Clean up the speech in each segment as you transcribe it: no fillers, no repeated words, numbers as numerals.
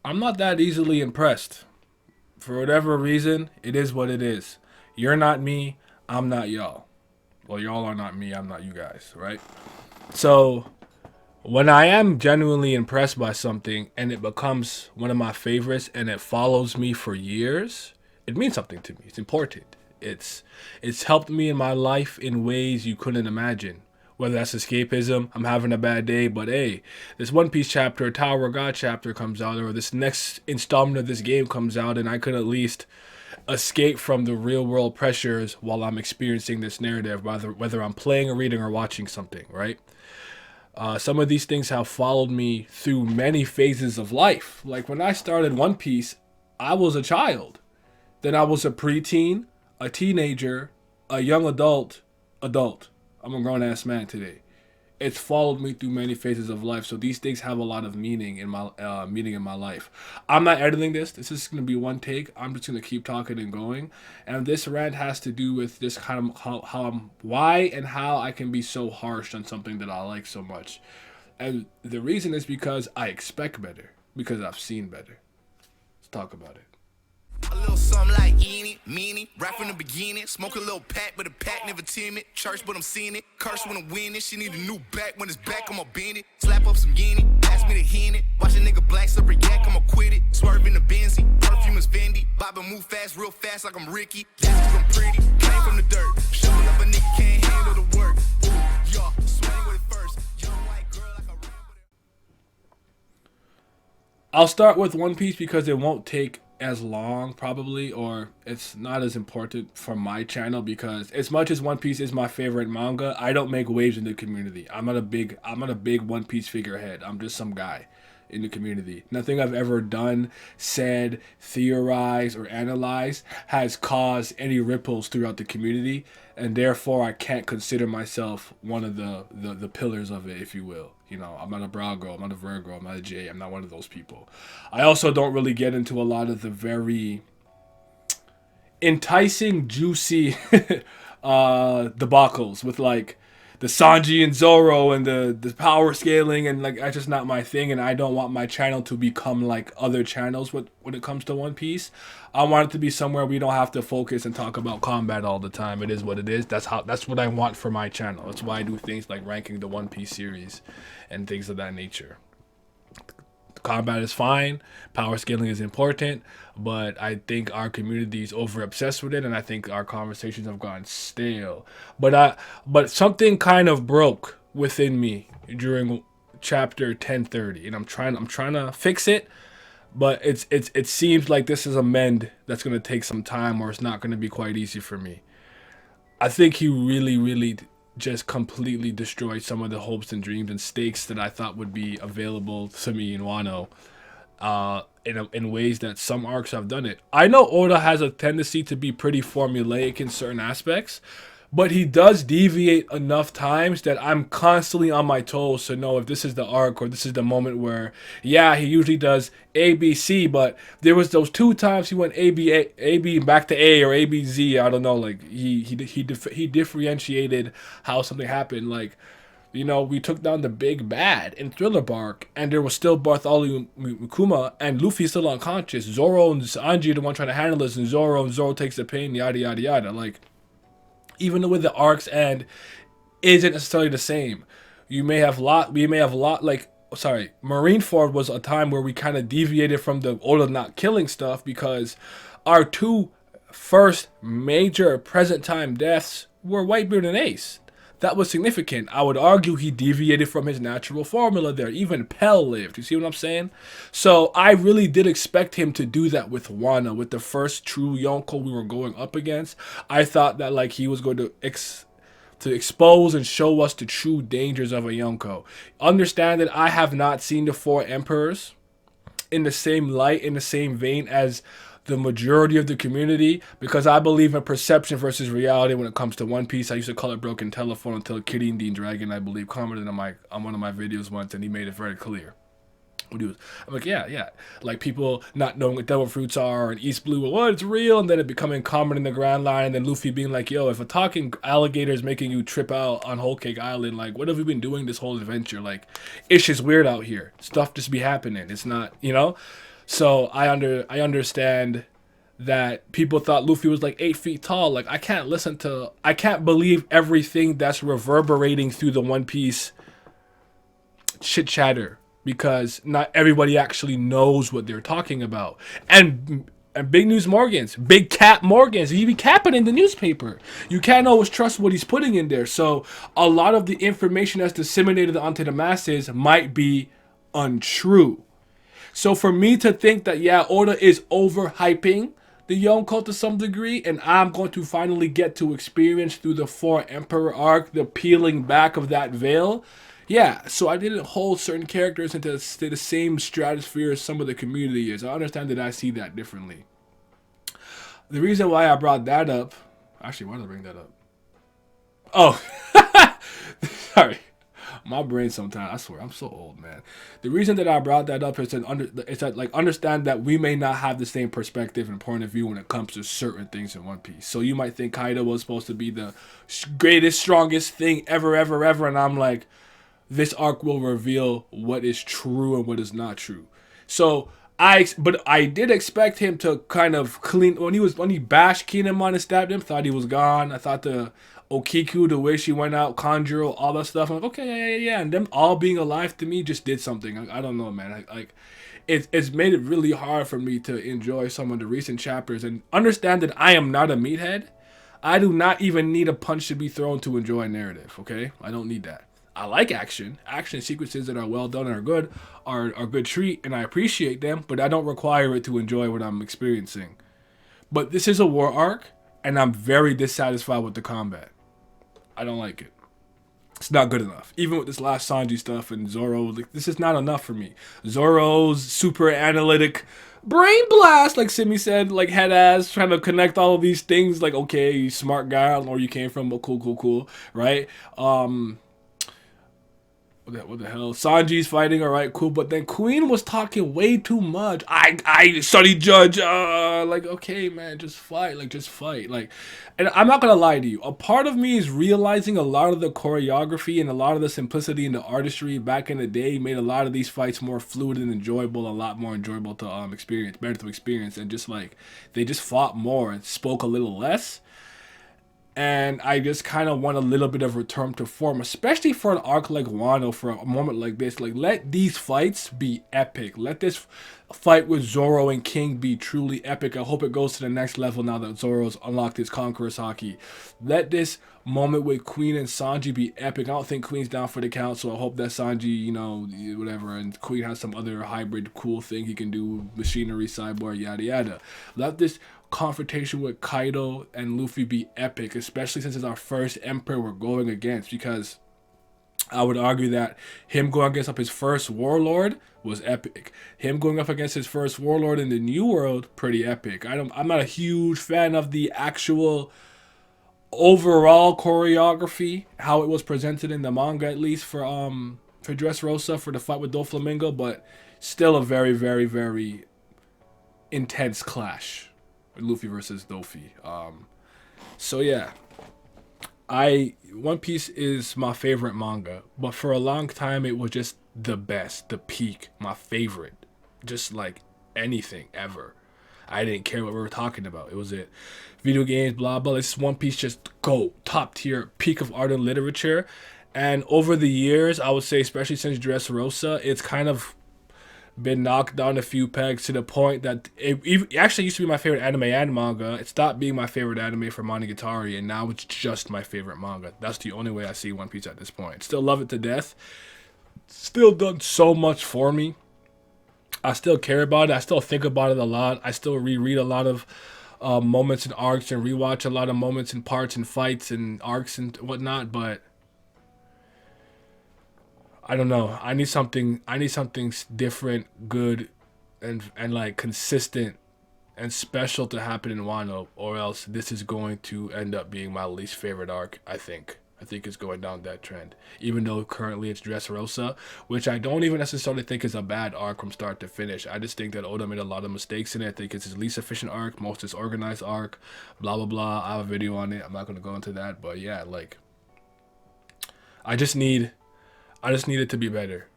I'm not that easily impressed. For whatever reason, it is what it is. You're not me, I'm not y'all. Well, y'all are not me, I'm not you guys, right? So, when I am genuinely impressed by something and it becomes one of my favorites and it follows me for years, it means something to me. It's important. It's helped me in my life in ways you couldn't imagine. Whether that's escapism, I'm having a bad day, but hey, this One Piece chapter, Tower of God chapter comes out, or this next installment of this game comes out, and I could at least escape from the real world pressures while I'm experiencing this narrative, whether I'm playing or reading or watching something, right? Some of these things have followed me through many phases of life. Like when I started One Piece, I was a child. Then I was a preteen, a teenager, a young adult. I'm a grown ass man today. It's followed me through many phases of life. So these things have a lot of meaning in my life. I'm not editing this. This is gonna be one take. I'm just gonna keep talking and going. And this rant has to do with this kind of how I'm why and how I can be so harsh on something that I like so much. And the reason is because I expect better. Because I've seen better. Let's talk about it. A little something like eeny, meeny, right from the beginning. Smoke a little pack, but the pack never timid. Church, but I'm seeing it. Curse when I'm winning. She need a new back. When it's back, I'ma bend it. Slap up some guinea, ask me to hit it. Watch a nigga black slippery yak, I'ma quit it. Swerve in the Benzie, perfume is Fendi. Bob and move fast, real fast like I'm Ricky. That's 'cause I'm pretty, came from the dirt. Shoving up a nigga can't handle the work. Ooh, y'all, swing with it first. Young white girl like a rambo. I'll start with One Piece because it won't take as long probably, or it's not as important for my channel, because as much as One Piece is my favorite manga, I don't make waves in the community. I'm not a big One Piece figurehead. I'm just some guy in the community. Nothing I've ever done, said, theorized, or analyzed has caused any ripples throughout the community, and therefore I can't consider myself one of the pillars of it, if you will. You know, I'm not a Brago, I'm not a Virgo, I'm not a J, I'm not one of those people. I also don't really get into a lot of the very enticing, juicy debacles with like the Sanji and Zoro and the power scaling, and like that's just not my thing, and I don't want my channel to become like other channels when it comes to One Piece. I want it to be somewhere we don't have to focus and talk about combat all the time. It is what it is. That's what I want for my channel. That's why I do things like ranking the One Piece series and things of that nature. Combat is fine, power scaling is important, but I think our community is over obsessed with it, and I think our conversations have gone stale. But something kind of broke within me during chapter 1030, and I'm trying to fix it, but it seems like this is a mend that's gonna take some time, or it's not gonna be quite easy for me. I think he really just completely destroyed some of the hopes and dreams and stakes that I thought would be available to me in Wano, in ways that some arcs have done it. I know Oda has a tendency to be pretty formulaic in certain aspects, but he does deviate enough times that I'm constantly on my toes to know if this is the arc or this is the moment where, yeah, he usually does A, B, C, but there was those two times he went A, B back to A, or A, B, Z. I don't know. Like he differentiated how something happened. Like, you know, we took down the big bad in Thriller Bark, and there was still Bartholomew Mukuma, and Luffy's still unconscious. Zoro and Sanji are the one trying to handle this, and Zoro takes the pain, yada yada yada. Like, even the way the arcs end isn't necessarily the same. We may have lot like, sorry, Marineford was a time where we kind of deviated from the Oda not killing stuff, because our two first major present time deaths were Whitebeard and Ace. That was significant. I would argue he deviated from his natural formula there. Even Pell lived. You see what I'm saying? So I really did expect him to do that with Wano, with the first true Yonko we were going up against. I thought that like he was going to expose and show us the true dangers of a Yonko. Understand that I have not seen the Four Emperors in the same light, in the same vein as the majority of the community, because I believe in perception versus reality when it comes to One Piece. I used to call it broken telephone until Kitty and Dean Dragon, I believe, commented on one of my videos once, and he made it very clear. I'm like, yeah. Like people not knowing what devil fruits are, and East Blue, well, it's real, and then it becoming common in the Grand Line, and then Luffy being like, yo, if a talking alligator is making you trip out on Whole Cake Island, like, what have we been doing this whole adventure? Like, ish is weird out here. Stuff just be happening. It's not, you know? So I understand that people thought Luffy was like 8 feet tall. Like I can't believe everything that's reverberating through the One Piece chit chatter because not everybody actually knows what they're talking about. And big news Morgans, big cap Morgans, he be capping in the newspaper. You can't always trust what he's putting in there. So a lot of the information that's disseminated onto the masses might be untrue. So for me to think that yeah, Oda is overhyping the young cult to some degree, and I'm going to finally get to experience through the Four Emperor arc the peeling back of that veil. Yeah, so I didn't hold certain characters into the same stratosphere as some of the community is. I understand that I see that differently. The reason why I brought that up, actually, why did I bring that up? Oh, sorry. My brain sometimes, I swear, I'm so old, man. The reason that I brought that up is that like understand that we may not have the same perspective and point of view when it comes to certain things in One Piece. So you might think Kaido was supposed to be the greatest, strongest thing ever, ever, ever, and I'm like, this arc will reveal what is true and what is not true. So but I did expect him to kind of clean when he bashed Kinemon and stabbed him. Thought he was gone. I thought the Okiku, the way she went out, Conjuro, all that stuff. I'm like, okay, yeah. And them all being alive to me just did something. I don't know, man. It's made it really hard for me to enjoy some of the recent chapters and understand that I am not a meathead. I do not even need a punch to be thrown to enjoy a narrative. Okay, I don't need that. I like action sequences that are well done and are good, are a good treat, and I appreciate them, but I don't require it to enjoy what I'm experiencing. But this is a war arc, and I'm very dissatisfied with the combat. I don't like it. It's not good enough. Even with this last Sanji stuff and Zoro, like this is not enough for me. Zoro's super analytic brain blast, like Simi said, like head ass, trying to connect all of these things. Like, okay, you smart guy, I don't know where you came from, but cool, right? What the hell? Sanji's fighting, all right, cool. But then Queen was talking way too much. I study judge. Like, okay, man, just fight. Like, and I'm not gonna lie to you. A part of me is realizing a lot of the choreography and a lot of the simplicity and the artistry back in the day made a lot of these fights more fluid and enjoyable, a lot more enjoyable to experience, better to experience, and just like they just fought more and spoke a little less. And I just kind of want a little bit of return to form, especially for an arc like Wano, for a moment like this. Like, let these fights be epic. Let this fight with Zoro and King be truly epic. I hope it goes to the next level now that Zoro's unlocked his Conqueror's Haki. Let this moment with Queen and Sanji be epic. I don't think Queen's down for the count, so I hope that Sanji, whatever, and Queen has some other hybrid cool thing he can do, machinery, cyborg, yada yada. Let this confrontation with Kaido and Luffy be epic, especially since it's our first emperor we're going against, because I would argue that him going against his first warlord was epic. Him going up against his first warlord in the New World, pretty epic. I'm not a huge fan of the actual overall choreography, how it was presented in the manga, at least for Dressrosa for the fight with Doflamingo, but still a very, very, very intense clash. Luffy versus Dofi. So yeah, One Piece is my favorite manga, but for a long time it was just the best, the peak, my favorite, just like anything ever. I didn't care what we were talking about. It was it, video games, blah blah. It's One Piece, just go top tier, peak of art and literature. And over the years, I would say, especially since Dressrosa, it's kind of been knocked down a few pegs to the point that it actually used to be my favorite anime and manga. It stopped being my favorite anime for Monogatari, and now it's just my favorite manga. That's the only way I see One Piece at this point. Still love it to death. Still done so much for me. I still care about it. I still think about it a lot. I still reread a lot of moments and arcs and rewatch a lot of moments and parts and fights and arcs and whatnot, but I don't know. I need something different, good, and like consistent and special to happen in Wano, or else this is going to end up being my least favorite arc. I think it's going down that trend. Even though currently it's Dressrosa, which I don't even necessarily think is a bad arc from start to finish. I just think that Oda made a lot of mistakes in it. I think it's his least efficient arc, most disorganized arc. Blah blah blah. I have a video on it. I'm not gonna go into that, but yeah, like I just need it to be better.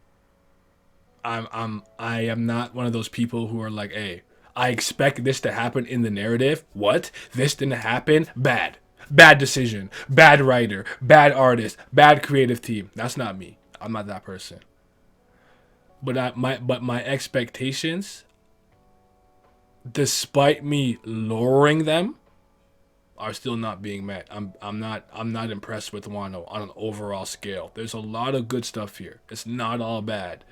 I am not one of those people who are like, hey, I expect this to happen in the narrative. What? This didn't happen? Bad. Bad decision. Bad writer. Bad artist. Bad creative team. That's not me. I'm not that person. But my expectations, despite me lowering them, are still not being met. I'm not impressed with Wano on an overall scale. There's a lot of good stuff here. It's not all bad.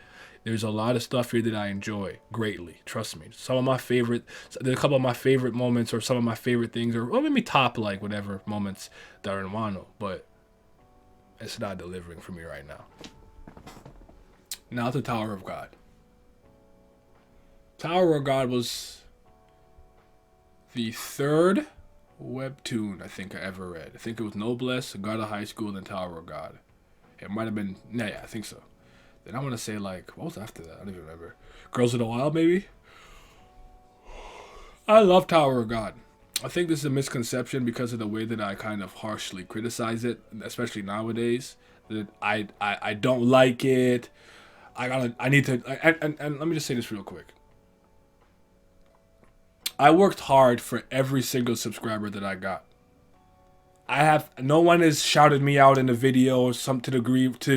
There's a lot of stuff here that I enjoy greatly. Trust me. There's a couple of my favorite moments, or some of my favorite things, or maybe top like whatever moments that are in Wano, but it's not delivering for me right now. Now to Tower of God. Tower of God was the third webtoon I think I ever read. I think it was Noblesse, God of High School, and Tower of God. It might have been, yeah, I think so. Then I want to say, like, what was after that? I don't even remember. Girls in the Wild, maybe? I love Tower of God. I think this is a misconception because of the way that I kind of harshly criticize it, especially nowadays. That I don't like it. I need to, and let me just say this real quick. I worked hard for every single subscriber that I got. No one has shouted me out in a video or some to the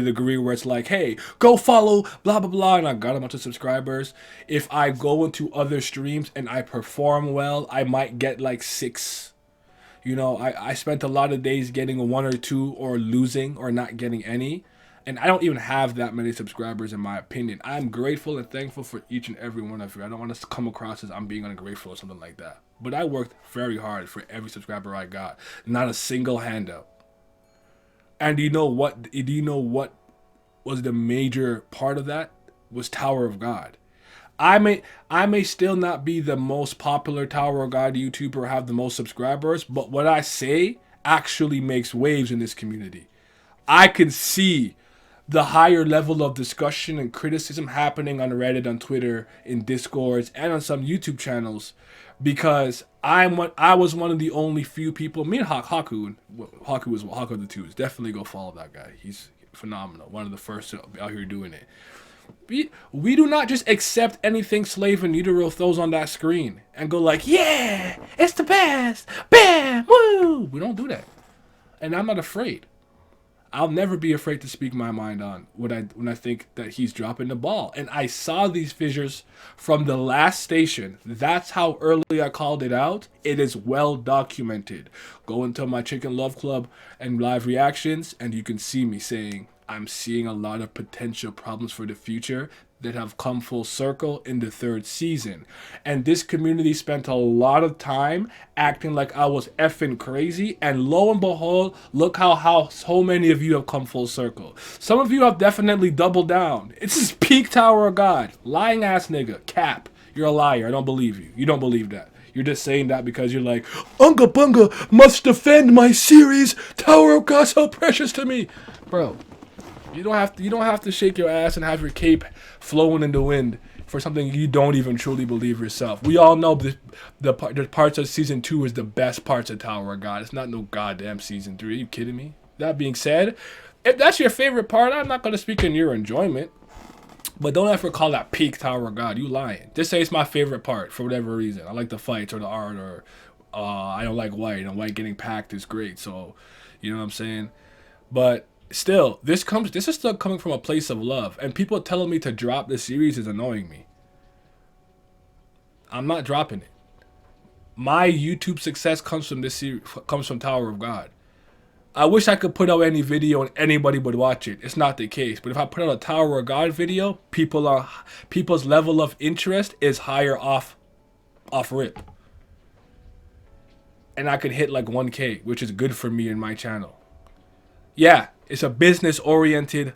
degree where it's like, hey, go follow blah blah blah, and I got a bunch of subscribers. If I go into other streams and I perform well, I might get like 6. You know, I spent a lot of days getting 1 or 2 or losing or not getting any. And I don't even have that many subscribers in my opinion. I'm grateful and thankful for each and every one of you. I don't want to come across as I'm being ungrateful or something like that. But I worked very hard for every subscriber I got. Not a single handout. And do you know what was the major part of that? Was Tower of God. I may still not be the most popular Tower of God YouTuber or have the most subscribers, but what I say actually makes waves in this community. I can see the higher level of discussion and criticism happening on Reddit, on Twitter, in Discords, and on some YouTube channels, because I was one of the only few people. Me and Haku of the Twos. Definitely go follow that guy. He's phenomenal. One of the first out here doing it. We do not just accept anything Slave and Utero throws on that screen and go like, yeah, it's the best, bam, woo. We don't do that, and I'm not afraid. I'll never be afraid to speak my mind on when I think that he's dropping the ball. And I saw these fissures from the last station. That's how early I called it out. It is well documented. Go into my Chicken Love Club and live reactions, and you can see me saying I'm seeing a lot of potential problems for the future that have come full circle in the 3rd season. And this community spent a lot of time acting like I was effing crazy, and lo and behold, look how so many of you have come full circle. Some of you have definitely doubled down. This is peak Tower of God. Lying ass nigga. Cap. You're a liar. I don't believe you. You don't believe that. You're just saying that because you're like, Unga Bunga must defend my series. Tower of God's so precious to me. Bro, you don't have to shake your ass and have your cape flowing in the wind for something you don't even truly believe yourself. We all know the parts of season 2 is the best parts of Tower of God. It's not no goddamn season 3. Are you kidding me? That being said, if that's your favorite part, I'm not gonna speak in your enjoyment. But don't ever call that peak Tower of God. You lying. Just say it's my favorite part for whatever reason. I like the fights or the art, or I don't like white, and white getting packed is great. So, you know what I'm saying? But still, this is still coming from a place of love, and people telling me to drop this series is annoying me. I'm not dropping it. My YouTube success comes from this series, comes from Tower of God. I wish I could put out any video and anybody would watch it. It's not the case. But if I put out a Tower of God video, people's level of interest is higher off rip. And I could hit like 1K, which is good for me and my channel. Yeah, it's a business-oriented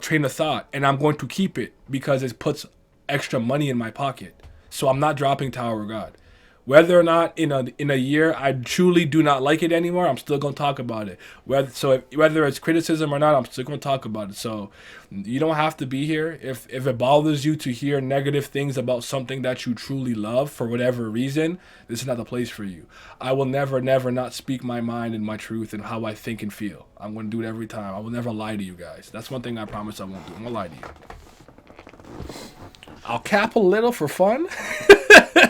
train of thought, and I'm going to keep it because it puts extra money in my pocket. So I'm not dropping Tower of God. Whether or not in a year I truly do not like it anymore, I'm still going to talk about it. Whether it's criticism or not, I'm still going to talk about it. So you don't have to be here. If it bothers you to hear negative things about something that you truly love for whatever reason, this is not the place for you. I will never not speak my mind and my truth and how I think and feel. I'm going to do it every time. I will never lie to you guys. That's one thing I promise I won't do. I'm going to lie to you. I'll cap a little for fun,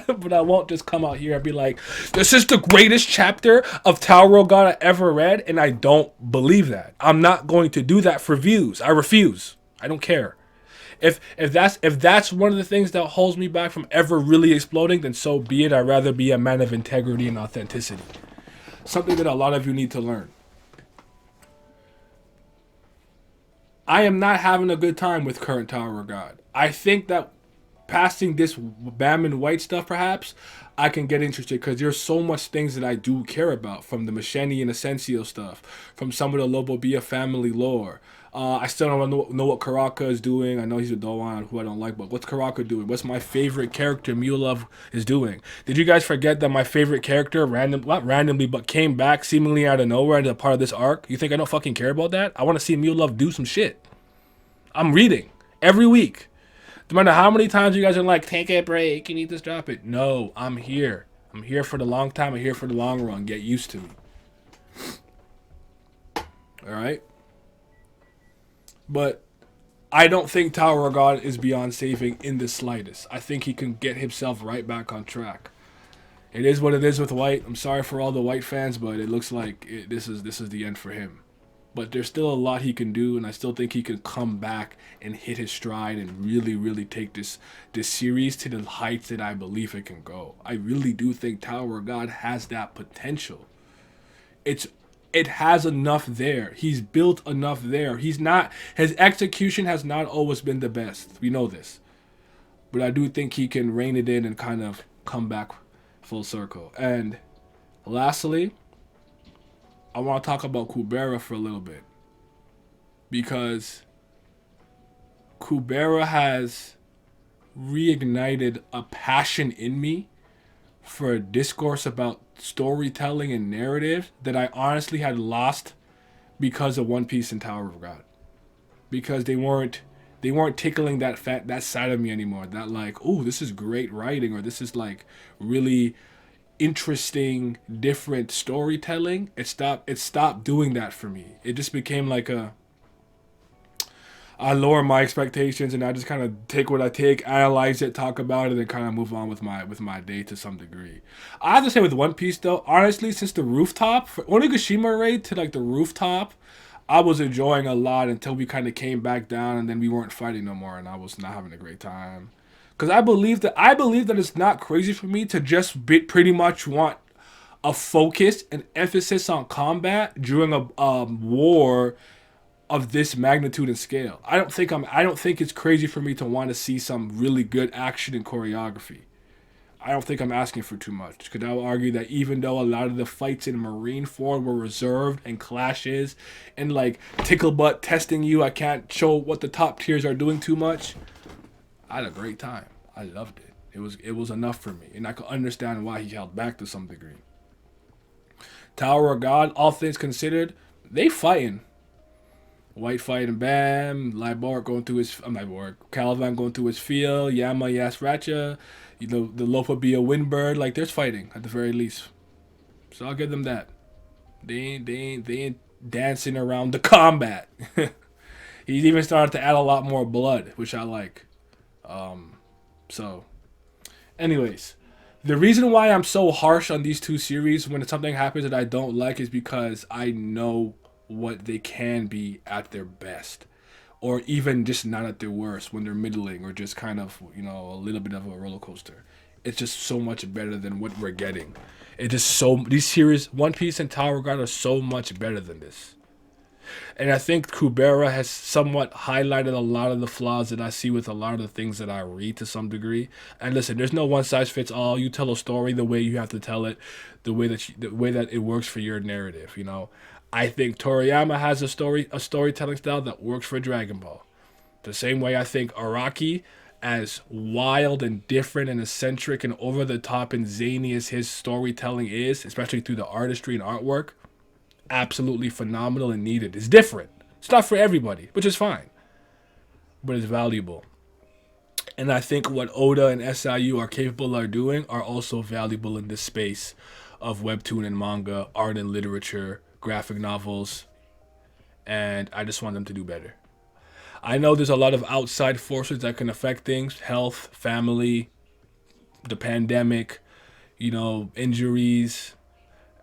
but I won't just come out here and be like, this is the greatest chapter of Tower God I ever read, and I don't believe that. I'm not going to do that for views. I refuse. I don't care. If that's one of the things that holds me back from ever really exploding, then so be it. I'd rather be a man of integrity and authenticity. Something that a lot of you need to learn. I am not having a good time with current Tower of God. I think that passing this Bam and White stuff, perhaps, I can get interested because there's so much things that I do care about, from the Macheni and Asensio stuff, from some of the Lobo Bia family lore. I still don't know what Karaka is doing. I know he's a Doan who I don't like, but what's Karaka doing? What's my favorite character Mulov is doing? Did you guys forget that my favorite character, not randomly, but came back seemingly out of nowhere as a part of this arc? You think I don't fucking care about that? I want to see Mulov do some shit. I'm reading every week. No matter how many times you guys are like, take a break, you need to drop it. No, I'm here. I'm here for the long time. I'm here for the long run. Get used to me. Alright? But I don't think Tower of God is beyond saving in the slightest. I think he can get himself right back on track. It is what it is with White. I'm sorry for all the White fans, but it looks like this is the end for him. But there's still a lot he can do, and I still think he can come back and hit his stride and really, really take this series to the heights that I believe it can go. I really do think Tower of God has that potential. It has enough there. He's built enough there. His execution has not always been the best. We know this. But I do think he can rein it in and kind of come back full circle. And lastly, I want to talk about Kubera for a little bit. Because Kubera has reignited a passion in me for a discourse about storytelling and narrative that I honestly had lost because of One Piece and Tower of God. Because they weren't tickling that side of me anymore. That like, oh, this is great writing, or this is like really interesting, different storytelling. It stopped doing that for me. It just became like I lower my expectations and I just kind of take what I take, analyze it, talk about it, and kind of move on with my day to some degree. I have to say with One Piece though, honestly, since the rooftop, Onigashima raid to like the rooftop, I was enjoying a lot until we kind of came back down and then we weren't fighting no more and I was not having a great time. Because I believe that it's not crazy for me to just pretty much want a focus and emphasis on combat during a war of this magnitude and scale. I don't think it's crazy for me to want to see some really good action and choreography. I don't think I'm asking for too much. Because I will argue that even though a lot of the fights in Marineford were reserved and clashes and like tickle butt testing you, I can't show what the top tiers are doing too much. I had a great time. I loved it. It was enough for me. And I could understand why he held back to some degree. Tower of God, all things considered, they fighting. White fighting Bam, Libor going through his Caliban going through his field, Yama Yasracha, the Lofa be a Windbird, like there's fighting at the very least. So I'll give them that. They ain't dancing around the combat. He's even started to add a lot more blood, which I like. So anyways, the reason why I'm so harsh on these two series when something happens that I don't like is because I know what they can be at their best, or even just not at their worst when they're middling or just kind of, a little bit of a roller coaster. It's just so much better than what we're getting. These series, One Piece and Tower of God, are so much better than this. And I think Kubera has somewhat highlighted a lot of the flaws that I see with a lot of the things that I read to some degree. And listen, there's no one size fits all. You tell a story the way you have to tell it, the way that it works for your narrative. I think Toriyama has a storytelling style that works for Dragon Ball. The same way I think Araki, as wild and different and eccentric and over the top and zany as his storytelling is, especially through the artistry and artwork, absolutely phenomenal and needed. It's different. It's not for everybody, which is fine. But it's valuable. And I think what Oda and SIU are capable of doing are also valuable in this space of webtoon and manga, art and literature, graphic novels, and I just want them to do better. I know there's a lot of outside forces that can affect things: health, family, the pandemic, injuries,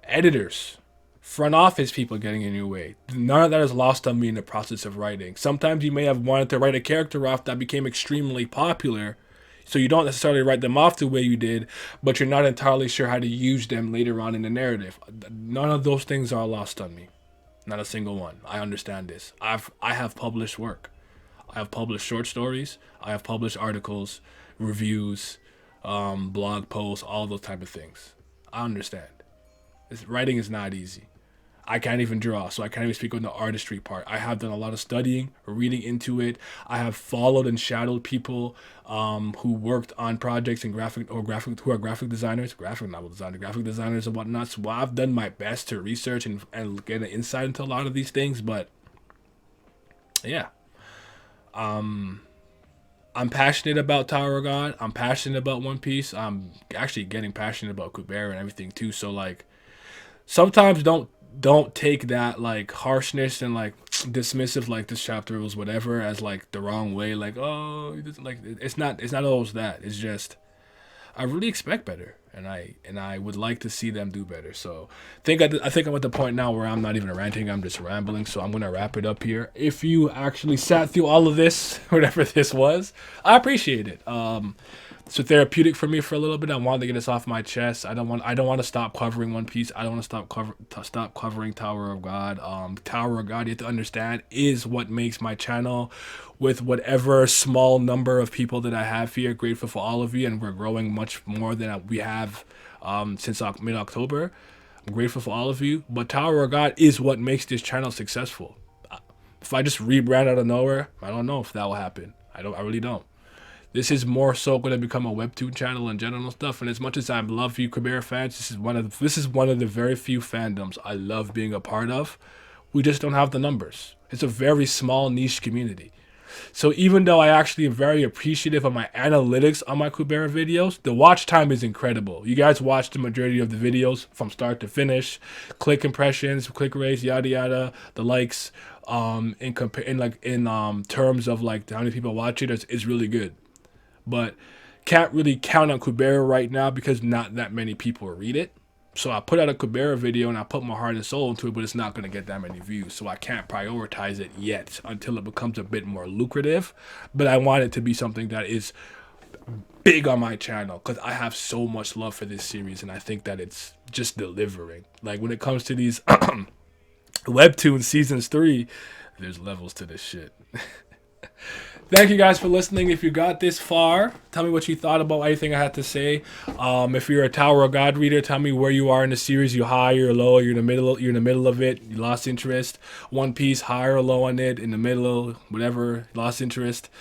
editors, front office people getting in your way. None of that is lost on me in the process of writing. Sometimes you may have wanted to write a character off that became extremely popular, so you don't necessarily write them off the way you did, but you're not entirely sure how to use them later on in the narrative. None of those things are lost on me. Not a single one. I understand this. I have published work. I have published short stories. I have published articles, reviews, blog posts, all those type of things. I understand. Writing is not easy. I can't even draw, so I can't even speak on the artistry part. I have done a lot of studying, reading into it. I have followed and shadowed people who worked on projects and who are graphic designers, graphic novel designers, graphic designers and whatnot. So I've done my best to research and get an insight into a lot of these things. But yeah, I'm passionate about Tower of God. I'm passionate about One Piece. I'm actually getting passionate about Kubera and everything too. So like, sometimes don't take that like harshness and like dismissive, like this chapter was whatever, as like the wrong way. Like, oh, like it's not always that. It's just I really expect better, and I would like to see them do better. So I think I'm at the point now where I'm not even ranting, I'm just rambling. So I'm gonna wrap it up here. If you actually sat through all of this, whatever this was, I appreciate it. So therapeutic for me for a little bit. I wanted to get this off my chest. I don't want to stop covering One Piece. I don't want to stop covering Tower of God. Tower of God, you have to understand, is what makes my channel, with whatever small number of people that I have here. Grateful for all of you, and we're growing much more than we have since mid-October. I'm grateful for all of you, but Tower of God is what makes this channel successful. If I just rebrand out of nowhere, I don't know if that will happen. I really don't. This is more so going to become a webtoon channel and general stuff. And as much as I love you, Kubera fans, this is one of the very few fandoms I love being a part of. We just don't have the numbers. It's a very small niche community. So even though I actually am very appreciative of my analytics on my Kubera videos, the watch time is incredible. You guys watch the majority of the videos from start to finish. Click impressions, click rates, yada yada, the likes. In terms of like how many people watch it, is really good. But can't really count on Kubera right now because not that many people read it. So I put out a Kubera video and I put my heart and soul into it, but it's not going to get that many views. So I can't prioritize it yet until it becomes a bit more lucrative. But I want it to be something that is big on my channel because I have so much love for this series, and I think that it's just delivering. Like when it comes to these Webtoon seasons 3, there's levels to this shit. Thank you guys for listening. If you got this far, tell me what you thought about anything I had to say. If you're a Tower of God reader, tell me where you are in the series. You high, you're low, you're in the middle of it, you lost interest. One Piece, high or low on it, in the middle, whatever, lost interest.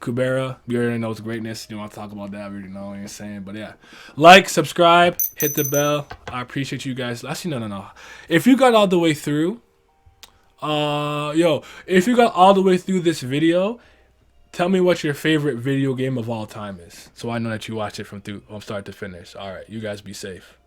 Kubera, you already know its greatness. You don't want to talk about that. We already know what you're saying. But yeah, like, subscribe, hit the bell. I appreciate you guys. Actually, no. If you got all the way through, if you got all the way through this video, tell me what your favorite video game of all time is, so I know that you watch it from start to finish. All right, you guys be safe.